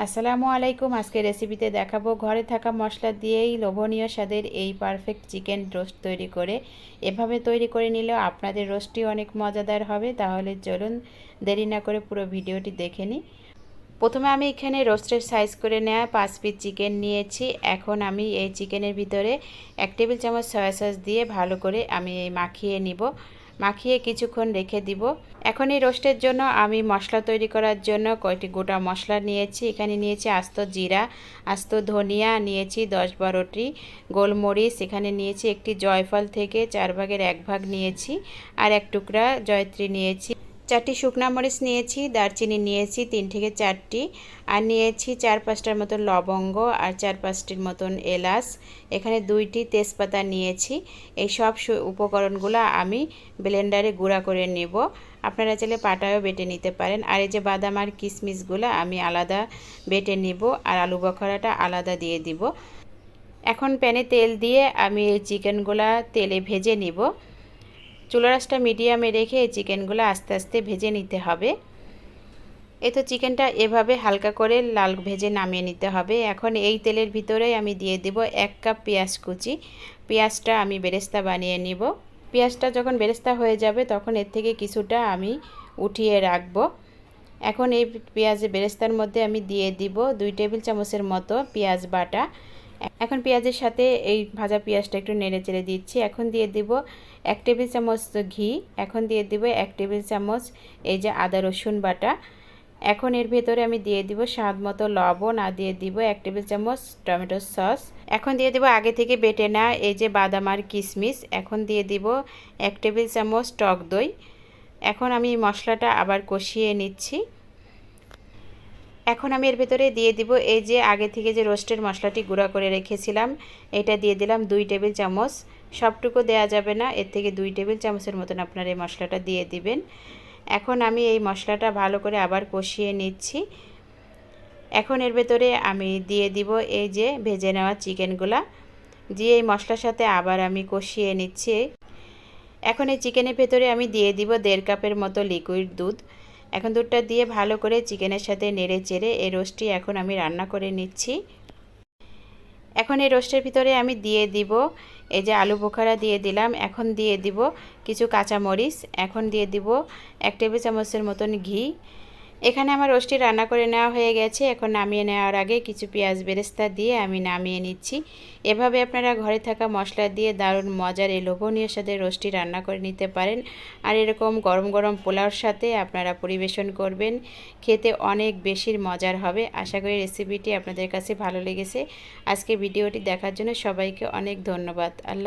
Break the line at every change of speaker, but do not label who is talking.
আসসালামু আলাইকুম। আজকে রেসিপিতে দেখাবো ঘরে থাকা মশলা দিয়েই লোভনীয় স্বাদের এই পারফেক্ট চিকেন রোস্ট তৈরি করে। এভাবে তৈরি করে নিলেও আপনাদের রোস্টটি অনেক মজাদার হবে। তাহলে চলুন দেরি না করে পুরো ভিডিওটি দেখে নিই। প্রথমে আমি এখানে রোস্টের সাইজ করে নেওয়া 5 পিস চিকেন নিয়েছি। এখন আমি এই চিকেনের ভিতরে 1 টেবিল চামচ সয়া সস দিয়ে ভালো করে আমি মাখিয়ে নিব। মাখিয়ে কিছুক্ষণ রেখে দিব। এখন এই রোস্টের জন্য আমি মশলা তৈরি করার জন্য কয়েকটি গোটা মশলা নিয়েছি। এখানে নিয়েছি আস্ত জিরা, আস্ত ধনিয়া নিয়েছি 10-12টি, গোলমরিচ এখানে নিয়েছি একটি, জয়ফল থেকে 4 ভাগের 1 ভাগ নিয়েছি, আর 1 টুকরা জয়ত্রী নিয়েছি। 4টি শুকনা মরিচ নিয়েছি, দারচিনি নিয়েছি 3 থেকে 4টি, আর নিয়েছি 4-5টার মতন লবঙ্গ আর 4-5টির মতন এলাচ। এখানে 2টি তেজপাতা নিয়েছি। এই সব উপকরণগুলো আমি ব্লেন্ডারে গুঁড়া করে নেব। আপনারা চাইলে পাটায়ও বেটে নিতে পারেন। আর এই যে বাদাম আর কিশমিশগুলো আমি আলাদা বেটে নিব, আর আলু বখরাটা আলাদা দিয়ে দিব। এখন প্যানে তেল দিয়ে আমি এই চিকেনগুলো তেলে ভেজে নিব। চুলার আঁচটা মিডিয়ামে রেখে এই চিকেনগুলো আস্তে আস্তে ভেজে নিতে হবে। এই তো চিকেনটা এভাবে হালকা করে লাল ভেজে নামিয়ে নিতে হবে। এখন এই তেলের ভিতরে আমি দিয়ে দেব 1 কাপ পেঁয়াজ কুচি। পেঁয়াজটা আমি বেরেস্তা বানিয়ে নিব। পেঁয়াজটা যখন বেরেস্তা হয়ে যাবে তখন এর থেকে কিছুটা আমি উঠিয়ে রাখবো। এখন এই পেঁয়াজের বেরেস্তার মধ্যে আমি দিয়ে দিব 2 টেবিল চামচের মতো পেঁয়াজ বাটা। এখন পেঁয়াজের সাথে এই ভাজা পেঁয়াজটা একটু নেড়ে চেড়ে দিচ্ছি। এখন দিয়ে দিব 1 টেবিল চামচ ঘি। এখন দিয়ে দিব 1 টেবিল চামচ এই যে আদা রসুন বাটা। এখন এর ভেতরে আমি দিয়ে দিব স্বাদ মতো লবণ, আর দিয়ে দিব 1 টেবিল চামচ টমেটো সস। এখন দিয়ে দিব আগে থেকে বেটে নেওয়া এই যে বাদাম আর কিশমিশ। এখন দিয়ে দিব 1 টেবিল চামচ টক দই। এখন আমি মশলাটা আবার কষিয়ে নিচ্ছি। এখন আমি এর ভেতরে দিয়ে দিব এই যে আগে থেকে যে রোস্টের মশলাটি গুঁড়া করে রেখেছিলাম, এটা দিয়ে দিলাম 2 টেবিল চামচ। সবটুকু দেয়া যাবে না, এর থেকে 2 টেবিল চামচের মতন আপনারা এই মশলাটা দিয়ে দিবেন। এখন আমি এই মশলাটা ভালো করে আবার কষিয়ে নিচ্ছি। এখন এর ভেতরে আমি দিয়ে দিব এই যে ভেজে নেওয়া চিকেনগুলা, দিয়ে এই মশলার সাথে আবার আমি কষিয়ে নিচ্ছি। এখন এই চিকেনের ভেতরে আমি দিয়ে দিব 1.5 কাপের মতো লিকুইড দুধ। এখন দুধটা দিয়ে ভালো করে চিকেনের সাথে নেড়ে চেড়ে এই রোস্টটি এখন আমি রান্না করে নিচ্ছি। এখন এই রোস্টের ভিতরে আমি দিয়ে দিব এই যে আলু বোখারা দিয়ে দিলাম। এখন দিয়ে দিব কিছু কাঁচামরিচ। এখন দিয়ে দিব 1 টেবিল চামচের মতন ঘি। এখানে আমার রোস্টটি রান্না করে নেওয়া হয়ে গেছে। এখন নামিয়ে নেওয়ার আগে কিছু পেঁয়াজ বেরেস্তা দিয়ে আমি নামিয়ে নিচ্ছি। এভাবে আপনারা ঘরে থাকা মশলা দিয়ে দারুণ মজার এই লোভনীয় স্বাদের রোস্টটি রান্না করে নিতে পারেন। আর এরকম গরম গরম পোলাওর সাথে আপনারা পরিবেশন করবেন, খেতে অনেক বেশি মজার হবে। আশা করি রেসিপিটি আপনাদের কাছে ভালো লেগেছে। আজকে ভিডিওটি দেখার জন্য সবাইকে অনেক ধন্যবাদ। আল্লাহ।